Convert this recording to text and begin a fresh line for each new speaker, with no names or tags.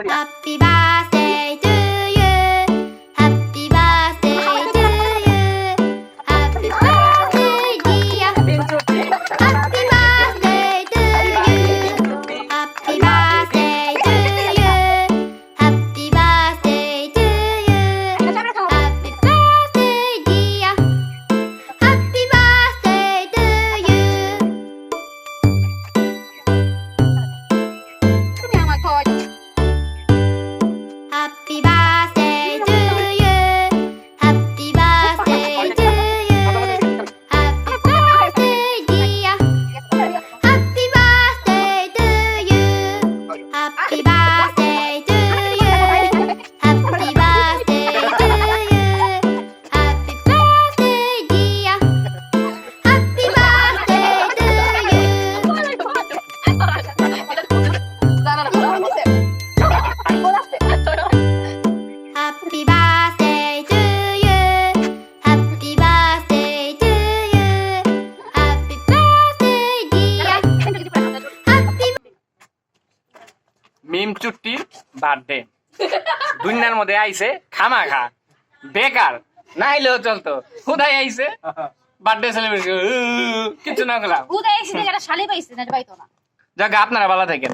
Happy birthday to you. Happy birthday to you. Happy birthday dear. Happy birthday to you. Happy birthday to you. Happy birthday to you. Happy birthday dear. Happy birthday to you. Happy birthday to you. Happy birthday to you. Happy birthday dear. Happy birthday to you. Happy birthday to you. Happy birthday to you. Happy birthday dear. Happy birthday to you. Happy birthday to you. Happy birthday to you. Happy birthday dear. Happy
meme চুট্টির birthday দুনিয়ার মধ্যে আইছে খামা খা বেকার না আইলেও চলতো কোথায় আইছে birthday celebration কিছু না করলাম
উদয় এসে একটা শালি পাইছে না পাইতো না
যাক আপনারা ভালো থাকেন